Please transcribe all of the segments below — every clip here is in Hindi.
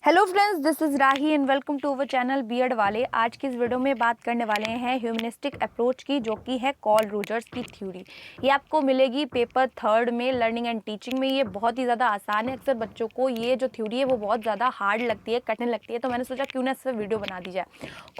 Hello friends, this is Rahi and welcome to our channel BEd वाले। आज की इस वीडियो में बात करने वाले हैं ह्यूमनिस्टिक अप्रोच की, जो कि है कार्ल रोजर्स की थ्योरी। ये आपको मिलेगी पेपर 3 में लर्निंग एंड टीचिंग में। ये बहुत ही ज़्यादा आसान है। अक्सर बच्चों को ये जो थ्योरी है वो बहुत ज़्यादा हार्ड लगती है, कठिन लगती है, तो मैंने सोचा क्यों ना इस पर वीडियो बना दी जाए।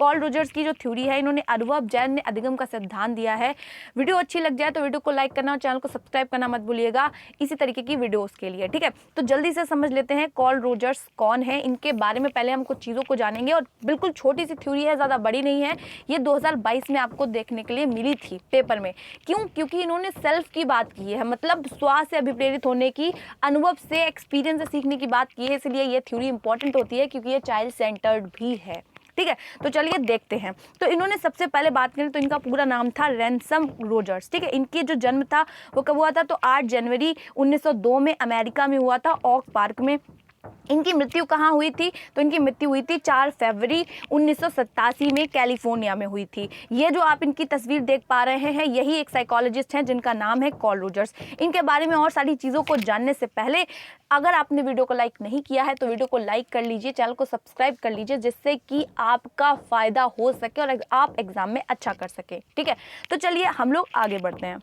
कार्ल रोजर्स की जो थ्योरी है, इन्होंने अनुभव जन्य अधिगम का सिद्धांत दिया है। वीडियो अच्छी लग जाए तो वीडियो को लाइक करना और चैनल को सब्सक्राइब करना मत भूलिएगा इसी तरीके की वीडियोज़ के लिए, ठीक है। तो जल्दी से समझ लेते हैं कार्ल रोजर्स कौन है। इनके बारे में पहले हम कुछ चीज़ों को जानेंगे, और बिल्कुल छोटी सी थ्योरी है, ज़्यादा बड़ी नहीं है। ये 2022 में आपको देखने के लिए मिली थी पेपर में। क्यों? क्योंकि इन्होंने सेल्फ की बात की है, मतलब स्व से अभिप्रेरित होने की, अनुभव से, एक्सपीरियंस से सीखने की बात की है। इसलिए ये थ्योरी इंपॉर्टेंट होती है, क्योंकि ये चाइल्ड सेंटर्ड भी है, ठीक है। तो चलिए देखते हैं। तो इन्होंने सबसे पहले बात करें तो इनका पूरा नाम था रैनसम रोजर्स, ठीक है। इनकी जो जन्म था वो कब हुआ था? तो 8 जनवरी 1902 में अमेरिका में हुआ था, ओक पार्क में। इनकी मृत्यु कहाँ हुई थी? तो इनकी मृत्यु हुई थी 4 फरवरी 1987 में कैलिफोर्निया में हुई थी। ये जो आप इनकी तस्वीर देख पा रहे हैं, यही एक साइकोलॉजिस्ट हैं जिनका नाम है कार्ल रोजर्स। इनके बारे में और सारी चीज़ों को जानने से पहले, अगर आपने वीडियो को लाइक नहीं किया है तो वीडियो को लाइक कर लीजिए, चैनल को सब्सक्राइब कर लीजिए, जिससे कि आपका फ़ायदा हो सके और आप एग्ज़ाम में अच्छा कर सके, ठीक है। तो चलिए हम लोग आगे बढ़ते हैं।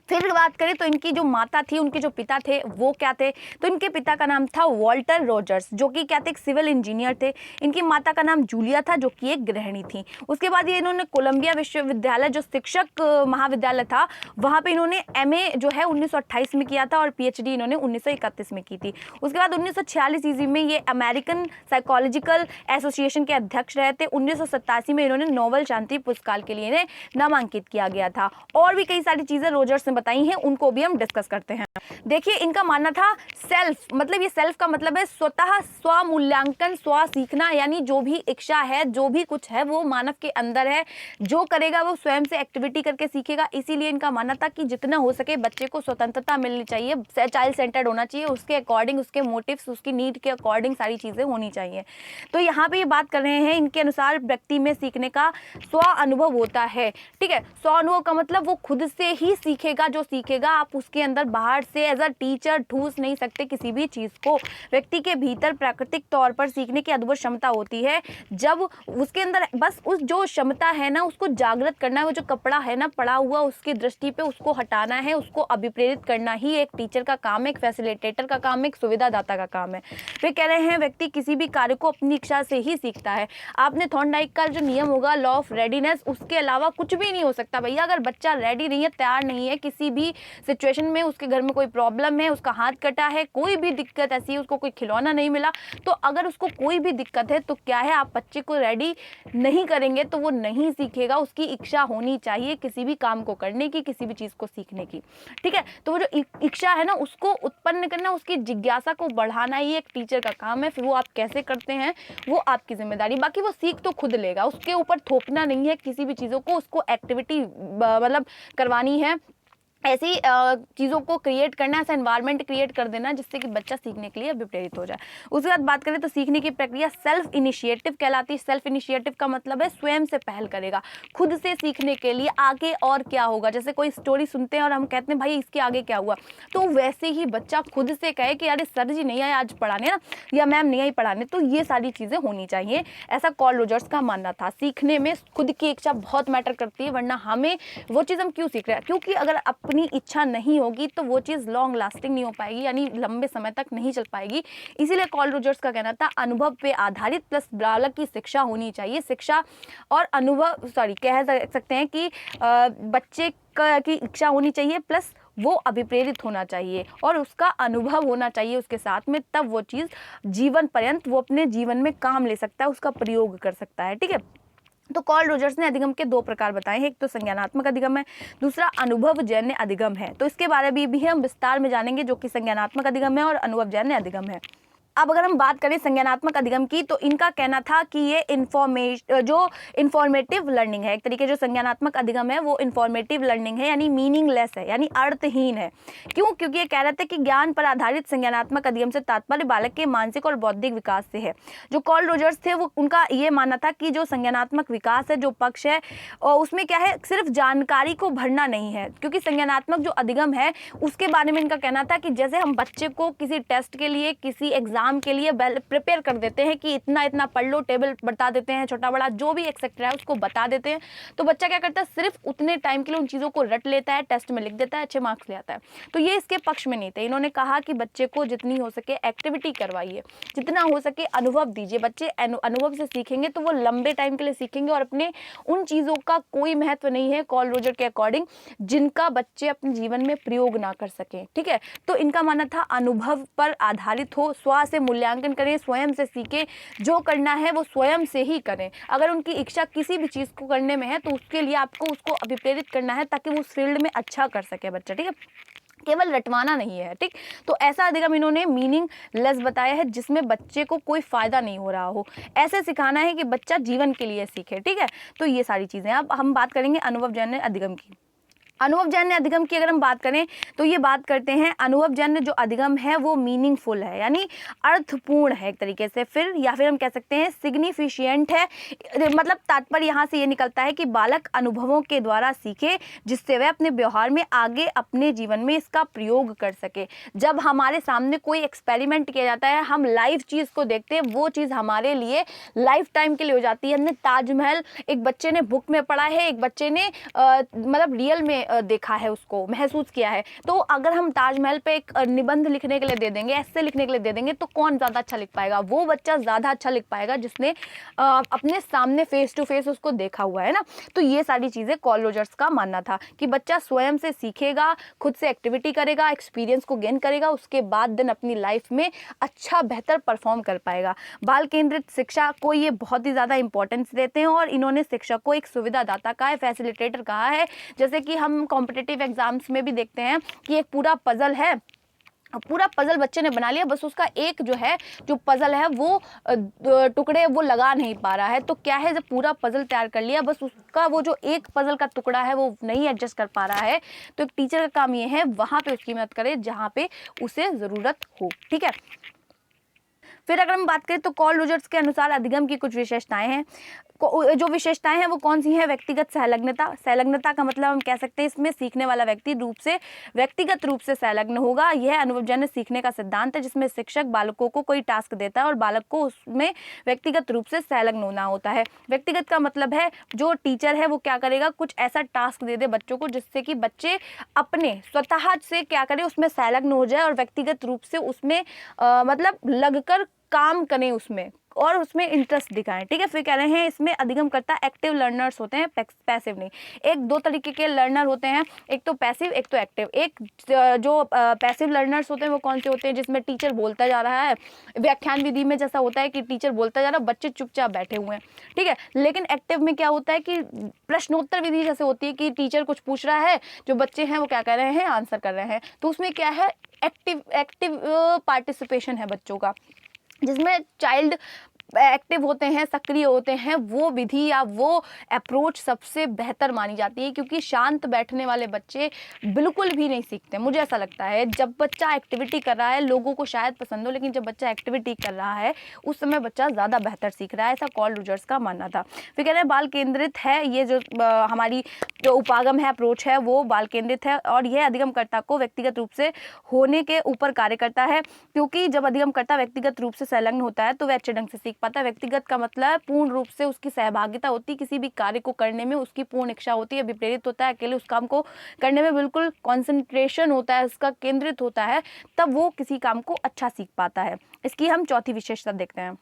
फिर बात करें तो इनकी जो माता थी, उनके जो पिता थे वो क्या थे? तो इनके पिता का नाम था वॉल्टर रोजर्स, जो कि क्या थे? एक सिविल इंजीनियर थे। इनकी माता का नाम जूलिया था, जो कि एक गृहिणी थी। उसके बाद ये इन्होंने कोलंबिया विश्वविद्यालय, जो शिक्षक महाविद्यालय था, वहाँ पे इन्होंने एमए जो है 1928 में किया था, और पीएचडी इन्होंने 1931 में की थी। उसके बाद 1946 ईस्वी में ये अमेरिकन साइकोलॉजिकल एसोसिएशन के अध्यक्ष रहे थे। 1987 में इन्होंने नोबेल शांति पुरस्कार के लिए इन्हें नामांकित किया गया था। और भी कई सारी चीज़ें रोजर्स ने बताई हैं, उनको भी हम डिस्कस करते हैं। देखिए, इनका मानना था सेल्फ, मतलब ये सेल्फ का मतलब है स्वतः, स्व मूल्यांकन, स्व सीखना, यानी जो भी इच्छा है, जो भी कुछ है, वो मानव के अंदर है। जो करेगा वो स्वयं से एक्टिविटी करके सीखेगा। इसीलिए इनका मानना था कि जितना हो सके बच्चे को स्वतंत्रता मिलनी चाहिए, चाइल्ड सेंटर्ड होना चाहिए, उसके अकॉर्डिंग, उसके मोटिव्स, उसकी नीड के अकॉर्डिंग सारी चीज़ें होनी चाहिए। तो यहाँ पे ये बात कर रहे हैं, इनके अनुसार व्यक्ति में सीखने का स्व अनुभव होता है, ठीक है। स्व अनुभव का मतलब वो खुद से ही सीखेगा। जो सीखेगा, आप उसके अंदर बाहर से एज अ टीचर ठूस नहीं सकते किसी भी चीज़ को। व्यक्ति के भीतर प्राकृतिक तौर पर सीखने की अद्भुत क्षमता होती है। जब उसके अंदर बस उस जो क्षमता है ना, उसको जागृत करना है। वो जो कपड़ा है ना पड़ा हुआ, उसकी दृष्टि पे उसको हटाना है, उसको अभिप्रेरित करना ही एक टीचर का काम है, एक फैसिलिटेटर का काम है, एक सुविधादाता का काम है। वे कह रहे हैं व्यक्ति किसी भी कार्य को अपनी इच्छा से ही सीखता है। आपने थॉर्नडाइक का जो नियम होगा, लॉ ऑफ रेडीनेस, उसके अलावा कुछ भी नहीं हो सकता भैया। अगर बच्चा रेडी नहीं है, तैयार नहीं है, किसी भी सिचुएशन में, उसके घर में कोई प्रॉब्लम है, उसका हाथ कटा है, कोई भी दिक्कत ऐसी है, उसको कोई खिलौना नहीं मिला, तो अगर उसको कोई भी दिक्कत है तो क्या है, आप बच्चे को रेडी नहीं करेंगे तो वो नहीं सीखेगा। उसकी इच्छा होनी चाहिए किसी भी काम को करने की, किसी भी चीज़ को सीखने की, ठीक है। तो वो जो इच्छा है ना, उसको उत्पन्न करना, उसकी जिज्ञासा को बढ़ाना ही एक टीचर का काम है। फिर वो आप कैसे करते हैं वो आपकी जिम्मेदारी। बाकी वो सीख तो खुद लेगा, उसके ऊपर थोपना नहीं है किसी भी चीज़ों को, उसको एक्टिविटी मतलब करवानी है। ऐसी चीज़ों को क्रिएट करना, ऐसा एनवायरनमेंट क्रिएट कर देना जिससे कि बच्चा सीखने के लिए अभिप्रेरित हो जाए। उसके बाद बात करें तो सीखने की प्रक्रिया सेल्फ इनिशिएटिव कहलाती है। सेल्फ इनिशिएटिव का मतलब है स्वयं से पहल करेगा, खुद से सीखने के लिए। आगे और क्या होगा, जैसे कोई स्टोरी सुनते हैं और हम कहते हैं भाई इसके आगे क्या हुआ, तो वैसे ही बच्चा खुद से कहे कि अरे सर जी नहीं आए आज पढ़ाने ना, या मैम नहीं आई पढ़ाने। तो ये सारी चीज़ें होनी चाहिए, ऐसा कार्ल रोजर्स का मानना था। सीखने में खुद की इच्छा बहुत मैटर करती है, वरना हमें वो चीज़ हम क्यों सीख रहे हैं? क्योंकि अगर अपनी इच्छा नहीं होगी तो वो चीज़ लॉन्ग लास्टिंग नहीं हो पाएगी, यानी लंबे समय तक नहीं चल पाएगी। इसीलिए कार्ल रोजर्स का कहना था अनुभव पे आधारित प्लस बालक की शिक्षा होनी चाहिए। शिक्षा और अनुभव, कह सकते हैं कि बच्चे की इच्छा होनी चाहिए, प्लस वो अभिप्रेरित होना चाहिए और उसका अनुभव होना चाहिए उसके साथ में। तब वो चीज़ जीवन पर्यंत वो अपने जीवन में काम ले सकता है, उसका प्रयोग कर सकता है, ठीक है। तो कार्ल रोजर्स ने अधिगम के 2 प्रकार बताए हैं, एक तो संज्ञानात्मक अधिगम है, दूसरा अनुभवजन्य अधिगम है। तो इसके बारे में भी हम विस्तार में जानेंगे, जो कि संज्ञानात्मक अधिगम है और अनुभवजन्य अधिगम है। अब अगर हम बात करें संज्ञानात्मक अधिगम की, तो इनका कहना था कि ये इंफॉर्मेटिव लर्निंग है। एक तरीके जो संज्ञानात्मक अधिगम है वो इंफॉर्मेटिव लर्निंग है, यानी मीनिंगलेस है, यानी अर्थहीन है। क्यों? क्योंकि ये कह रहे थे कि ज्ञान पर आधारित संज्ञानात्मक अधिगम से तात्पर्य बालक के मानसिक और बौद्धिक विकास से है। जो कार्ल रोजर्स थे वो उनका ये मानना था कि जो संज्ञानात्मक विकास है, जो पक्ष है, और उसमें क्या है, सिर्फ जानकारी को भरना नहीं है। क्योंकि संज्ञानात्मक जो अधिगम है उसके बारे में इनका कहना था कि जैसे हम बच्चे को किसी टेस्ट के लिए, किसी एग्जाम एग्जाम के लिए प्रिपेयर कर देते हैं कि इतना इतना पढ़ लो, टेबल बता देते हैं, छोटा बड़ा जो भी एक्सेट्रा है उसको बता देते हैं, तो बच्चा क्या करता है, सिर्फ उतने टाइम के लिए उन चीज़ों को रट लेता है, टेस्ट में लिख देता है, अच्छे मार्क्स ले आता है। तो ये इसके पक्ष में नहीं थे। इन्होंने कहा कि बच्चे को जितनी हो सके एक्टिविटी करवाइए, जितना हो सके अनुभव दीजिए। बच्चे अनुभव से सीखेंगे तो वो लंबे टाइम के लिए सीखेंगे और अपने उन चीज़ों का कोई महत्व नहीं है कॉल रोजर के अकॉर्डिंग जिनका बच्चे अपने जीवन में प्रयोग ना कर सकें। ठीक है, तो इनका मानना था अनुभव पर आधारित हो, स्व से मूल्यांकन करें, स्वयं से सीखें, जो करना है वो स्वयं से ही करें। अगर उनकी इच्छा किसी भी चीज़ को करने में है तो उसके लिए आपको उसको अभिप्रेरित करना है ताकि वो उस फील्ड में अच्छा कर सके बच्चा। ठीक है, केवल रटवाना नहीं है। ठीक, तो ऐसा अधिगम इन्होंने मीनिंग लेस बताया है जिसमें बच्चे को कोई फायदा नहीं हो रहा हो। ऐसे सिखाना है कि बच्चा जीवन के लिए सीखे। ठीक है, तो ये सारी चीज़ें। अब हम बात करेंगे अनुभवजन्य अधिगम की। अनुभवजन्य अधिगम की अगर हम बात करें तो ये बात करते हैं अनुभवजन्य जो अधिगम है वो मीनिंगफुल है, यानी अर्थपूर्ण है एक तरीके से, या फिर हम कह सकते हैं सिग्निफिशिएंट है। मतलब तात्पर्य यहाँ से ये निकलता है कि बालक अनुभवों के द्वारा सीखे जिससे वह अपने व्यवहार में आगे अपने जीवन में इसका प्रयोग कर सके। जब हमारे सामने कोई एक्सपेरिमेंट किया जाता है, हम लाइव चीज़ को देखते हैं, वो चीज़ हमारे लिए लाइफ टाइम के लिए हो जाती है। हमने ताजमहल एक बच्चे ने बुक में पढ़ा है, एक बच्चे ने मतलब रियल में देखा है, उसको महसूस किया है। तो अगर हम ताजमहल पे एक निबंध लिखने के लिए दे देंगे, ऐसे लिखने के लिए दे देंगे, तो कौन ज़्यादा अच्छा लिख पाएगा? वो बच्चा ज़्यादा अच्छा लिख पाएगा जिसने अपने सामने फेस टू फेस उसको देखा हुआ है ना। तो ये सारी चीज़ें कॉल रोजर्स का मानना था कि बच्चा स्वयं से सीखेगा, खुद से एक्टिविटी करेगा, एक्सपीरियंस को गेन करेगा, उसके बाद दिन अपनी लाइफ में अच्छा बेहतर परफॉर्म कर पाएगा। बाल केंद्रित शिक्षा को ये बहुत ही ज़्यादा इंपॉर्टेंस देते हैं और इन्होंने शिक्षक को एक सुविधादाता कहा है, फैसिलिटेटर कहा है। जैसे कि हम कॉम्पिटिटिव एग्जाम्स में भी देखते हैं कि एक पूरा पजल है, पूरा पजल बच्चे ने बना लिया, बस उसका एक जो पजल है वो टुकड़े वो लगा नहीं पा रहा है। तो क्या है, जब पूरा पजल तैयार कर लिया, बस उसका वो जो एक पजल का टुकड़ा है वो नहीं एडजस्ट कर पा रहा है, तो एक टीचर का काम ये है वहाँ पे उसकी मदद करे जहाँ पे उसे ज़रूरत हो। ठीक है, फिर अगर हम बात करें तो कॉल रोजर्स के अनुसार अधिगम की कुछ विशेषताएं हैं। जो विशेषताएं हैं वो कौन सी हैं? व्यक्तिगत संलग्नता। संलग्नता का मतलब हम कह सकते हैं इसमें सीखने वाला व्यक्ति व्यक्तिगत रूप से संलग्न होगा। यह अनुभवजन्य सीखने का सिद्धांत है जिसमें शिक्षक बालकों को कोई टास्क देता है और बालक को उसमें व्यक्तिगत रूप से संलग्न होना होता है। व्यक्तिगत का मतलब है जो टीचर है वो क्या करेगा, कुछ ऐसा टास्क दे दे बच्चों को जिससे कि बच्चे अपने स्वतः से क्या करें, उसमें संलग्न हो जाए और व्यक्तिगत रूप से उसमें मतलब लगकर काम करें उसमें और उसमें इंटरेस्ट दिखाएं। ठीक है, फिर कह रहे हैं इसमें अधिगमकर्ता एक्टिव लर्नर्स होते हैं, पैसिव नहीं। एक दो तरीके के लर्नर होते हैं, एक तो पैसिव एक तो एक्टिव। एक जो पैसिव लर्नर्स होते हैं वो कौन से होते हैं, जिसमें टीचर बोलता जा रहा है, व्याख्यान विधि में जैसा होता है कि टीचर बोलता जा रहा है, बच्चे चुपचाप बैठे हुए हैं। ठीक है, लेकिन एक्टिव में क्या होता है कि प्रश्नोत्तर विधि जैसे होती है कि टीचर कुछ पूछ रहा है, जो बच्चे हैं वो क्या कर रहे हैं, आंसर कर रहे हैं। तो उसमें क्या है, एक्टिव पार्टिसिपेशन है बच्चों का, जिसमें चाइल्ड एक्टिव होते हैं, सक्रिय होते हैं। वो विधि या वो अप्रोच सबसे बेहतर मानी जाती है, क्योंकि शांत बैठने वाले बच्चे बिल्कुल भी नहीं सीखते। मुझे ऐसा लगता है जब बच्चा एक्टिविटी कर रहा है, लोगों को शायद पसंद हो, लेकिन जब बच्चा एक्टिविटी कर रहा है उस समय बच्चा ज़्यादा बेहतर सीख रहा है, ऐसा कॉल रोजर्स का मानना था। फिर कह रहे हैं बाल केंद्रित है, ये जो हमारी जो उपागम है, अप्रोच है, वो बाल केंद्रित है और यह अधिगमकर्ता को व्यक्तिगत रूप से होने के ऊपर कार्य करता है, क्योंकि जब अधिगमकर्ता व्यक्तिगत रूप से संलग्न होता है तो वह अच्छे ढंग से सीख पाता है। व्यक्तिगत का मतलब पूर्ण रूप से उसकी सहभागिता होती है, किसी भी कार्य को करने में उसकी पूर्ण इच्छा होती है, विप्रेरित होता है, अकेले उस काम को करने में बिल्कुल कॉन्सेंट्रेशन होता है, उसका केंद्रित होता है, तब वो किसी काम को अच्छा सीख पाता है। इसकी हम चौथी विशेषता देखते हैं।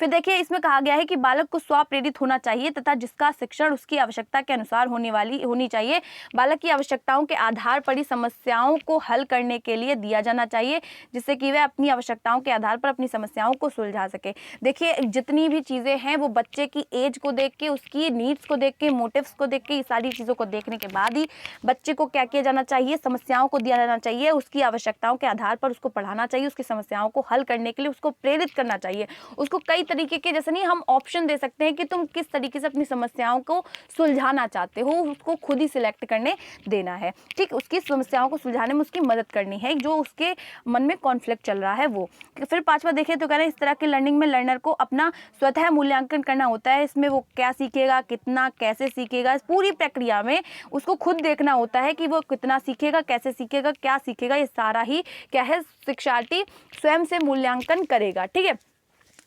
फिर देखिए इसमें कहा गया है कि बालक को स्वप्रेरित होना चाहिए तथा जिसका शिक्षण उसकी आवश्यकता के अनुसार होनी चाहिए। बालक की आवश्यकताओं के आधार पर ही समस्याओं को हल करने के लिए दिया जाना चाहिए, जिससे कि वह अपनी आवश्यकताओं के आधार पर अपनी समस्याओं को सुलझा सके। देखिए जितनी भी चीज़ें हैं वो बच्चे की एज को देख के, उसकी नीड्स को देख के, मोटिव्स को देख के, ये सारी चीज़ों को देखने के बाद ही बच्चे को क्या किया जाना चाहिए, समस्याओं को दिया जाना चाहिए, उसकी आवश्यकताओं के आधार पर उसको पढ़ाना चाहिए, उसकी समस्याओं को हल करने के लिए उसको प्रेरित करना चाहिए, उसको कई तरीके के, जैसे नहीं हम ऑप्शन दे सकते हैं कि तुम किस तरीके से अपनी समस्याओं को सुलझाना चाहते हो, उसको खुद ही सिलेक्ट करने देना है। ठीक, उसकी समस्याओं को सुलझाने में उसकी मदद करनी है, जो उसके मन में कॉन्फ्लिक्ट चल रहा है वो। फिर पांचवा देखें तो कह रहे हैं इस तरह की लर्निंग में लर्नर को अपना स्वतः मूल्यांकन करना होता है। इसमें वो क्या सीखेगा, कितना, कैसे सीखेगा, इस पूरी प्रक्रिया में उसको खुद देखना होता है कि वो कितना सीखेगा, कैसे सीखेगा, क्या सीखेगा। ये सारा ही क्या है, शिक्षार्थी स्वयं से मूल्यांकन करेगा। ठीक है,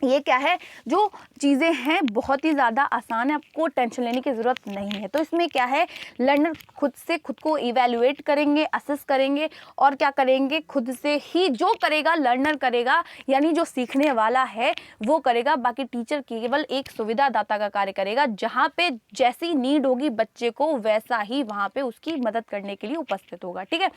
ये क्या है, जो चीज़ें हैं बहुत ही ज़्यादा आसान है, आपको टेंशन लेने की ज़रूरत नहीं है। तो इसमें क्या है, लर्नर खुद से खुद को इवैल्यूएट करेंगे, असेस करेंगे और क्या करेंगे, खुद से ही जो करेगा लर्नर करेगा, यानी जो सीखने वाला है वो करेगा। बाकी टीचर केवल एक सुविधादाता का कार्य करेगा, जहाँ पे जैसी नीड होगी बच्चे को वैसा ही वहाँ पे उसकी मदद करने के लिए उपस्थित होगा। ठीक है,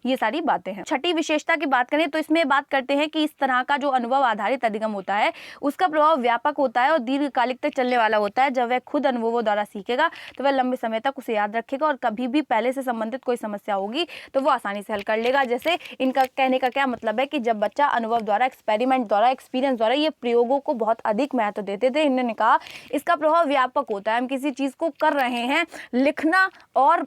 ये सारी बातें हैं। छठी विशेषता की बात करें तो इसमें बात करते हैं कि इस तरह का जो अनुभव आधारित अधिगम होता है उसका प्रभाव व्यापक होता है और दीर्घकालिक तक चलने वाला होता है। जब वह खुद अनुभवों द्वारा सीखेगा तो वह लंबे समय तक उसे याद रखेगा और कभी भी पहले से संबंधित कोई समस्या होगी तो वो आसानी से हल कर लेगा। जैसे इनका कहने का क्या मतलब है कि जब बच्चा अनुभव द्वारा, एक्सपेरिमेंट द्वारा, एक्सपीरियंस द्वारा, ये प्रयोगों को बहुत अधिक महत्व देते थे, इन्होंने कहा इसका प्रभाव व्यापक होता है। हम किसी चीज़ को कर रहे हैं, लिखना और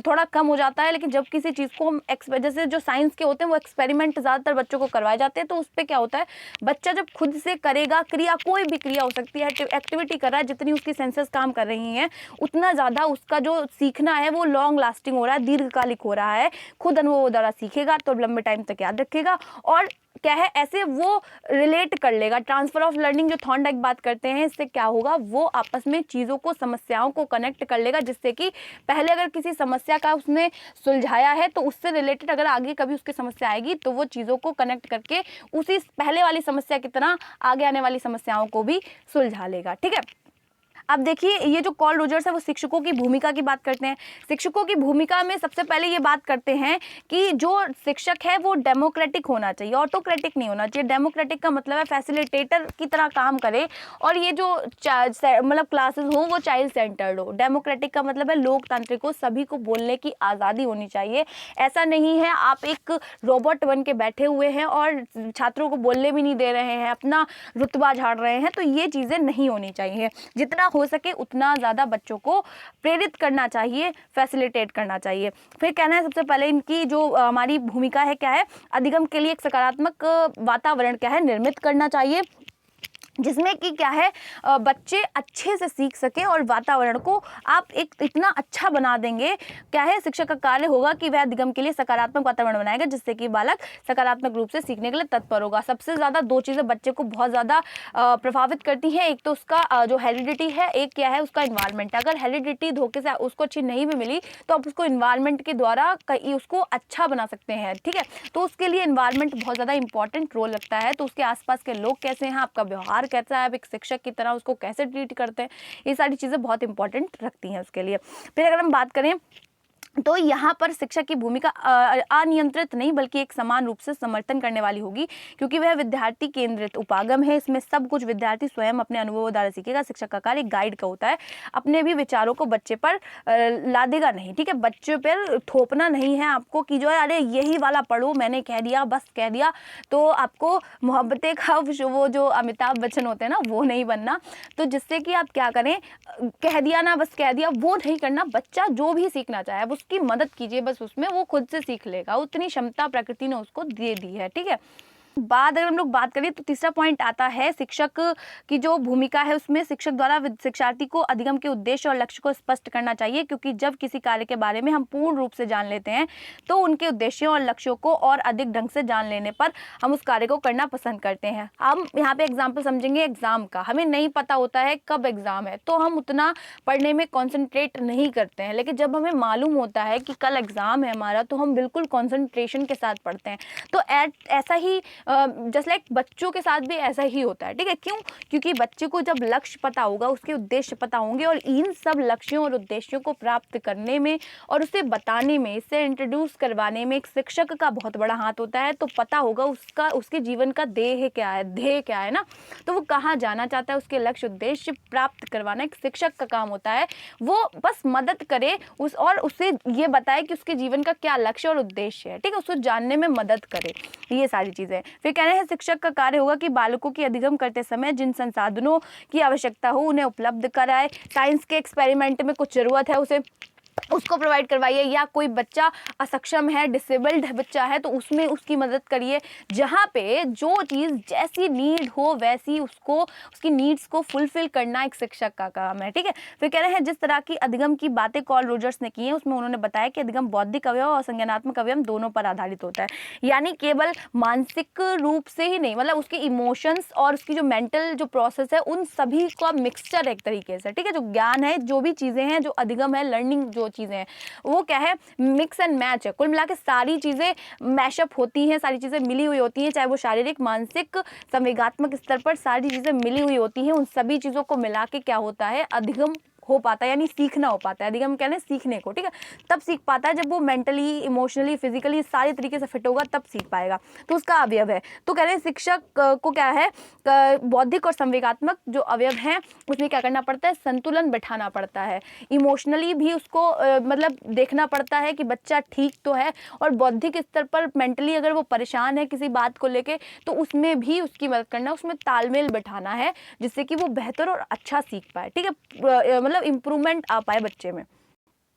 थोड़ा कम हो जाता है, लेकिन जब किसी चीज़ को हम जैसे जो साइंस के होते हैं वो एक्सपेरिमेंट ज़्यादातर बच्चों को करवाए जाते हैं, तो उस पर क्या होता है, बच्चा जब खुद से करेगा, क्रिया कोई भी क्रिया हो सकती है, एक्टिविटी कर रहा है, जितनी उसकी सेंसेस काम कर रही हैं उतना ज़्यादा उसका जो सीखना है वो लॉन्ग लास्टिंग हो रहा है, दीर्घकालिक हो रहा है। खुद अनुभव द्वारा सीखेगा तो लंबे टाइम तक याद रखेगा और क्या है, ऐसे वो रिलेट कर लेगा। ट्रांसफर ऑफ लर्निंग जो थॉर्नडाइक बात करते हैं, इससे क्या होगा, वो आपस में चीज़ों को, समस्याओं को कनेक्ट कर लेगा, जिससे कि पहले अगर किसी समस्या का उसने सुलझाया है तो उससे रिलेटेड अगर आगे कभी उसकी समस्या आएगी तो वो चीज़ों को कनेक्ट करके उसी पहले वाली समस्या की तरह आगे आने वाली समस्याओं को भी सुलझा लेगा। ठीक है, अब देखिए ये जो कॉल रोजर्स है वो शिक्षकों की भूमिका की बात करते हैं। शिक्षकों की भूमिका में सबसे पहले ये बात करते हैं कि जो शिक्षक है वो डेमोक्रेटिक होना चाहिए, ऑटोक्रेटिक नहीं होना चाहिए। डेमोक्रेटिक का मतलब है फैसिलिटेटर की तरह काम करे और ये जो मतलब क्लासेस हो वो चाइल्ड सेंटर्ड हो। डेमोक्रेटिक का मतलब है लोकतांत्रिक हो, सभी को बोलने की आज़ादी होनी चाहिए। ऐसा नहीं है आप एक रोबोट बन के बैठे हुए हैं और छात्रों को बोलने भी नहीं दे रहे हैं, अपना रुतबा झाड़ रहे हैं, तो ये चीज़ें नहीं होनी चाहिए। जितना हो सके उतना ज़्यादा बच्चों को प्रेरित करना चाहिए, फैसिलिटेट करना चाहिए। फिर कहना है सबसे पहले इनकी जो हमारी भूमिका है क्या है, अधिगम के लिए एक सकारात्मक वातावरण क्या है, निर्मित करना चाहिए, जिसमें कि क्या है बच्चे अच्छे से सीख सकें और वातावरण को आप एक इतना अच्छा बना देंगे। क्या है, शिक्षक का कार्य होगा कि वह अधिगम के लिए सकारात्मक वातावरण बनाएगा जिससे कि बालक सकारात्मक रूप से सीखने के लिए तत्पर होगा। सबसे ज़्यादा दो चीज़ें बच्चे को बहुत ज़्यादा प्रभावित करती हैं, एक तो उसका जो हेरिडिटी है, एक क्या है उसका इन्वायरमेंट। अगर हेरिडिटी धोखे से उसको अच्छी नहीं भी मिली तो आप उसको इन्वायरमेंट के द्वारा उसको अच्छा बना सकते हैं। ठीक है, तो उसके लिए इन्वायरमेंट बहुत ज़्यादा इंपॉर्टेंट रोल लगता है। तो उसके आसपास के लोग कैसे हैं, आपका व्यवहार कैसा है, आप एक शिक्षक की तरह उसको कैसे ट्रीट करते हैं, ये सारी चीज़ें बहुत इंपॉर्टेंट रखती हैं उसके लिए। फिर अगर हम बात करें तो यहाँ पर शिक्षक की भूमिका अनियंत्रित नहीं बल्कि एक समान रूप से समर्थन करने वाली होगी, क्योंकि वह विद्यार्थी केंद्रित उपागम है। इसमें सब कुछ विद्यार्थी स्वयं अपने अनुभवों द्वारा सीखेगा। शिक्षक का कार्य गाइड का होता है, अपने भी विचारों को बच्चे पर लादेगा नहीं। ठीक है, बच्चे पर थोपना नहीं है आपको कि जो है अरे यही वाला पढ़ो, मैंने कह दिया, बस कह दिया, तो आपको मोहब्बतें का वो जो अमिताभ बच्चन होते हैं ना वो नहीं बनना। तो जिससे कि आप क्या करें, कह दिया ना, बस कह दिया, वो नहीं करना। बच्चा जो भी सीखना चाहे उसकी मदद कीजिए, बस उसमें वो खुद से सीख लेगा, उतनी क्षमता प्रकृति ने उसको दे दी है। ठीक है, बाद अगर हम लोग बात करें तो तीसरा पॉइंट आता है शिक्षक की जो भूमिका है उसमें शिक्षक द्वारा शिक्षार्थी को अधिगम के उद्देश्य और लक्ष्य को स्पष्ट करना चाहिए, क्योंकि जब किसी कार्य के बारे में हम पूर्ण रूप से जान लेते हैं तो उनके उद्देश्यों और लक्ष्यों को और अधिक ढंग से जान लेने पर हम उस कार्य को करना पसंद करते हैं। हम यहाँ पे एग्जाम्पल समझेंगे एग्जाम का। हमें नहीं पता होता है कब एग्जाम है तो हम उतना पढ़ने में कॉन्सेंट्रेट नहीं करते हैं, लेकिन जब हमें मालूम होता है कि कल एग्जाम है हमारा तो हम बिल्कुल कॉन्सेंट्रेशन के साथ पढ़ते हैं। तो ऐसा ही जस्ट लाइक बच्चों के साथ भी ऐसा ही होता है। ठीक है, क्यों? क्योंकि बच्चे को जब लक्ष्य पता होगा, उसके उद्देश्य पता होंगे और इन सब लक्ष्यों और उद्देश्यों को प्राप्त करने में और उसे बताने में, इसे इंट्रोड्यूस करवाने में एक शिक्षक का बहुत बड़ा हाथ होता है। तो पता होगा उसके जीवन का ध्येय क्या है ना, तो वो कहाँ जाना चाहता है, उसके लक्ष्य उद्देश्य प्राप्त करवाना एक शिक्षक का काम होता है। वो बस मदद करे और उसे ये बताए कि उसके जीवन का क्या लक्ष्य और उद्देश्य है। ठीक है, उसको जानने में मदद करे, ये सारी चीज़ें। फिर कह रहे हैं शिक्षक का कार्य होगा कि बालकों की अधिगम करते समय जिन संसाधनों की आवश्यकता हो उन्हें उपलब्ध कराए। साइंस के एक्सपेरिमेंट में कुछ ज़रूरत है उसको प्रोवाइड करवाइए, या कोई बच्चा असक्षम है, डिसेबल्ड है बच्चा है, तो उसमें उसकी मदद करिए। जहाँ पे जो चीज़ जैसी नीड हो वैसी उसको उसकी नीड्स को फुलफिल करना एक शिक्षक का काम है, ठीक है। फिर कह रहे हैं जिस तरह की अधिगम की बातें कॉल रोजर्स ने की हैं उसमें उन्होंने बताया कि अधिगम बौद्धिक अवयव और संज्ञानात्मक अवयव दोनों पर आधारित होता है, यानी केवल मानसिक रूप से ही नहीं, मतलब उसके इमोशंस और उसकी जो मेंटल जो प्रोसेस है उन सभी का मिक्सचर एक तरीके से, ठीक है। जो ज्ञान है, जो भी चीज़ें हैं, जो अधिगम है, लर्निंग जो चीज़ें हैं, वो क्या है, मिक्स एंड मैच है। कुल मिला के सारी चीज़ें मैशअप होती हैं, सारी चीज़ें मिली हुई होती हैं, चाहे वो शारीरिक, मानसिक, संवेगात्मक स्तर पर सारी चीज़ें मिली हुई होती हैं। उन सभी चीज़ों को मिला के क्या होता है, अधिगम हो पाता है, यानी सीखना हो पाता है। अधिगम कहते हैं सीखने को, ठीक है। तब सीख पाता है जब वो मेंटली, इमोशनली, फिजिकली सारे तरीके से फिट होगा, तब सीख पाएगा। तो उसका अवयव है। तो कह रहे हैं शिक्षक को क्या है, बौद्धिक और संवेगात्मक जो अवयव हैं उसमें क्या करना पड़ता है, संतुलन बैठाना पड़ता है। इमोशनली भी उसको मतलब देखना पड़ता है कि बच्चा ठीक तो है, और बौद्धिक स्तर पर मेंटली अगर वो परेशान है किसी बात को लेके तो उसमें भी उसकी मदद करना, उसमें तालमेल बैठाना है जिससे कि वो बेहतर और अच्छा सीख पाए, ठीक है, मतलब इम्प्रूवमेंट आ पाए बच्चे में।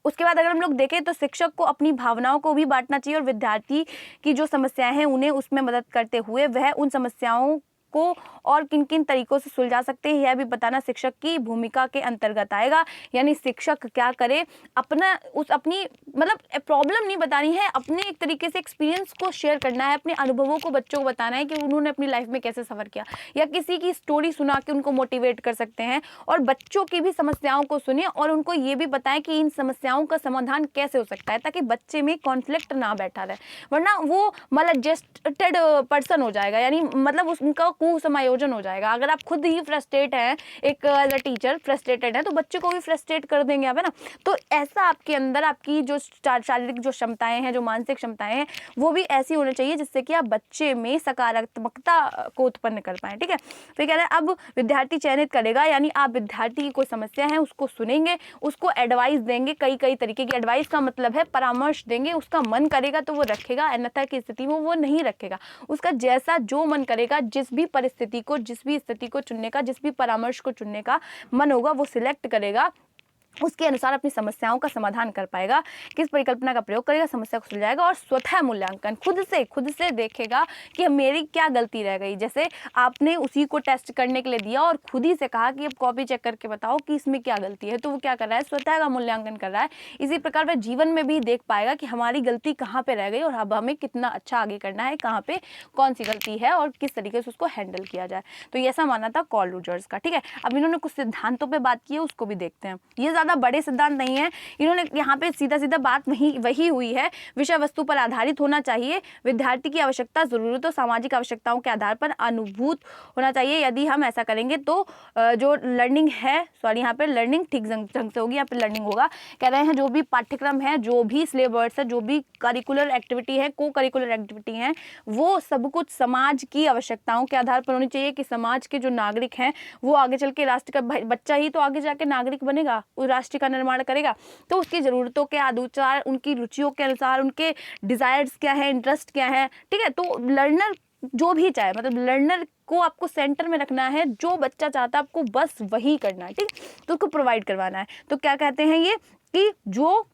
उसके बाद अगर हम लोग देखें तो शिक्षक को अपनी भावनाओं को भी बांटना चाहिए, और विद्यार्थी की जो समस्याएं हैं उन्हें उसमें मदद करते हुए वह उन समस्याओं को और किन किन तरीकों से सुलझा सकते हैं यह भी बताना शिक्षक की भूमिका के अंतर्गत आएगा। यानी शिक्षक क्या करे, अपनी मतलब प्रॉब्लम नहीं बतानी है, अपने एक तरीके से एक्सपीरियंस को शेयर करना है, अपने अनुभवों को बच्चों को बताना है कि उन्होंने अपनी लाइफ में कैसे सफ़र किया, या किसी की स्टोरी सुना के उनको मोटिवेट कर सकते हैं, और बच्चों की भी समस्याओं को सुने और उनको ये भी बताएं कि इन समस्याओं का समाधान कैसे हो सकता है, ताकि बच्चे में कॉन्फ्लिक्ट ना बैठा रहे, वरना वो मलएडजस्टेड पर्सन हो जाएगा, यानी मतलब उनका समायोजन हो जाएगा। अगर आप खुद ही फ्रस्ट्रेट हैं, एक एज अ टीचर फ्रस्ट्रेटेड है, तो बच्चे को भी फ्रस्ट्रेट कर देंगे आप, है ना। तो ऐसा आपके अंदर आपकी जो शारीरिक जो क्षमताएं हैं, जो मानसिक क्षमताएं हैं, वो भी ऐसी होनी चाहिए जिससे कि आप बच्चे में सकारात्मकता को उत्पन्न कर पाएं, ठीक है। फिर कह रहे हैं अब विद्यार्थी चयनित करेगा, यानी आप विद्यार्थी की कोई समस्या है उसको सुनेंगे, उसको एडवाइस देंगे, कई तरीके की एडवाइस का मतलब है परामर्श देंगे, उसका मन करेगा तो वो रखेगा, अन्यथा की स्थिति में वो नहीं रखेगा। उसका जैसा जो मन करेगा, जिस भी परिस्थिति को, जिस भी स्थिति को चुनने का, जिस भी परामर्श को चुनने का मन होगा वो सिलेक्ट करेगा, उसके अनुसार अपनी समस्याओं का समाधान कर पाएगा, किस परिकल्पना का प्रयोग करेगा, समस्या को सुलझाएगा, और स्वतः मूल्यांकन खुद से देखेगा कि मेरी क्या गलती रह गई। जैसे आपने उसी को टेस्ट करने के लिए दिया और खुद ही से कहा कि अब कॉपी चेक करके बताओ कि इसमें क्या गलती है, तो वो क्या कर रहा है, स्वतः का मूल्यांकन कर रहा है। इसी प्रकार वह जीवन में भी देख पाएगा कि हमारी गलती कहाँ पर रह गई और अब हमें कितना अच्छा आगे करना है, कहाँ पर कौन सी गलती है और किस तरीके से उसको हैंडल किया जाए। तो ये ऐसा माना था कॉल रूजर्स का, ठीक है। अब इन्होंने कुछ सिद्धांतों पर बात की है, उसको भी देखते हैं। ये ज़्यादा बड़े सिद्धांत नहीं है, इन्होंने यहाँ पे सीधा बात वही हुई है, विषय वस्तु पर आधारित होना चाहिए, विद्यार्थी की आवश्यकता, जरूरतों, सामाजिक आवश्यकताओं के आधार पर अनुभूत होना चाहिए। यदि हम ऐसा करेंगे तो जो लर्निंग है, सॉरी यहाँ पे लर्निंग ठीक ढंग से होगी, यहाँ पे लर्निंग होगा। कह रहे हैं जो भी पाठ्यक्रम है, जो भी सिलेबस है, जो भी करिकुलर एक्टिविटी है, को करिकुलर एक्टिविटी है, वो सब कुछ समाज की आवश्यकताओं के आधार पर होनी चाहिए, कि समाज के जो नागरिक हैं वो आगे चल के राष्ट्र का बच्चा ही तो आगे जाके नागरिक बनेगा, उस राष्ट्र का निर्माण करेगा। तो उसकी ज़रूरतों के अनुसार, उनकी रुचियों के अनुसार, उनके डिज़ायर्स क्या है, इंटरेस्ट क्या है, ठीक है। तो लर्नर जो भी चाहे, मतलब लर्नर को आपको सेंटर में रखना है, जो बच्चा चाहता है आपको बस वही करना है, ठीक, तो उसको प्रोवाइड करवाना है। तो क्या कहते हैं ये कि जो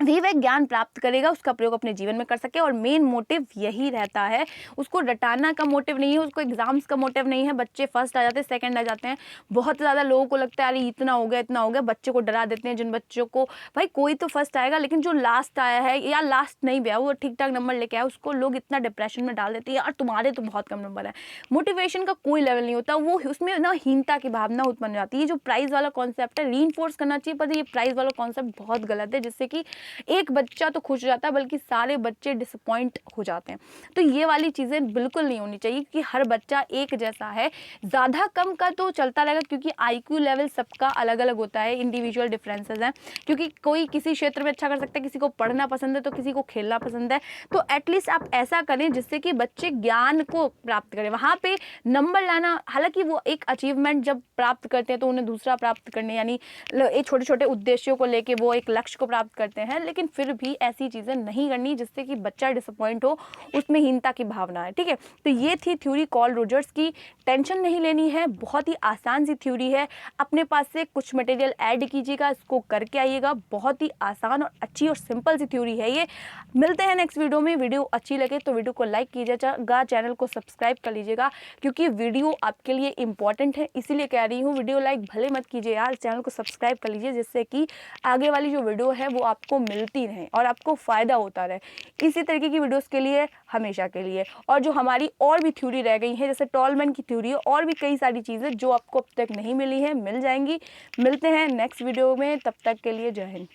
भी वह ज्ञान प्राप्त करेगा उसका प्रयोग अपने जीवन में कर सके, और मेन मोटिव यही रहता है। उसको रटाना का मोटिव नहीं है, उसको एग्जाम्स का मोटिव नहीं है। बच्चे फर्स्ट आ जाते हैं, सेकंड आ जाते हैं, बहुत ज़्यादा लोगों को लगता है अरे इतना हो गया, बच्चे को डरा देते हैं। जिन बच्चों को भाई कोई तो फर्स्ट आएगा, लेकिन जो लास्ट आया है या लास्ट नहीं भी आया, वो ठीक ठाक नंबर लेके आया, उसको लोग इतना डिप्रेशन में डाल देते हैं, यार तुम्हारे तो बहुत कम नंबर है। मोटिवेशन का कोई लेवल नहीं होता, वो उसमें ना हीनता की भावना उत्पन्न हो जाती है। जो प्राइज़ वाला कॉन्सेप्ट है, रीइंफोर्स करना चाहिए, पर ये प्राइज़ वाला कॉन्सेप्ट बहुत गलत है, जिससे कि एक बच्चा तो खुश हो जाता है बल्कि सारे बच्चे डिसअपॉइंट हो जाते हैं। तो ये वाली चीज़ें बिल्कुल नहीं होनी चाहिए कि हर बच्चा एक जैसा है। ज़्यादा कम का तो चलता रहेगा, क्योंकि आईक्यू लेवल सबका अलग अलग होता है, इंडिविजुअल डिफरेंसेस हैं, क्योंकि कोई किसी क्षेत्र में अच्छा कर सकता है, किसी को पढ़ना पसंद है तो किसी को खेलना पसंद है। तो एटलीस्ट आप ऐसा करें जिससे कि बच्चे ज्ञान को प्राप्त करें। वहाँ पे नंबर लाना, हालांकि वो एक अचीवमेंट जब प्राप्त करते हैं तो उन्हें दूसरा प्राप्त करने, यानी छोटे छोटे उद्देश्यों को लेके वो एक लक्ष्य को प्राप्त करते हैं, है, लेकिन फिर भी ऐसी चीज़ें नहीं करनी जिससे कि बच्चा डिसअपॉइंट हो, उसमें हीनता की भावना है। ठीक है, तो ये थी थ्योरी कार्ल रोजर्स की। टेंशन नहीं लेनी है, बहुत ही आसान सी थ्योरी है। अपने पास से कुछ मटेरियल ऐड कीजिएगा, इसको करके आइएगा। बहुत ही आसान और अच्छी और सिंपल सी थ्योरी है ये। मिलते हैं नेक्स्ट वीडियो में। वीडियो अच्छी लगे तो वीडियो को लाइक कीजिएगा, चैनल को सब्सक्राइब कर लीजिएगा, क्योंकि वीडियो आपके लिए इंपॉर्टेंट है, इसीलिए कह रही हूँ। वीडियो लाइक भले मत कीजिए यार, चैनल को सब्सक्राइब कर लीजिए, जिससे कि आगे वाली जो वीडियो है वो आपको मिलती रहे और आपको फ़ायदा होता रहे। इसी तरीके की वीडियोस के लिए हमेशा के लिए, और जो हमारी और भी थ्योरी रह गई है, जैसे टॉलमैन की थ्योरी है, और भी कई सारी चीज़ें जो आपको अब तक नहीं मिली हैं, मिल जाएंगी। मिलते हैं नेक्स्ट वीडियो में, तब तक के लिए जय हिंद।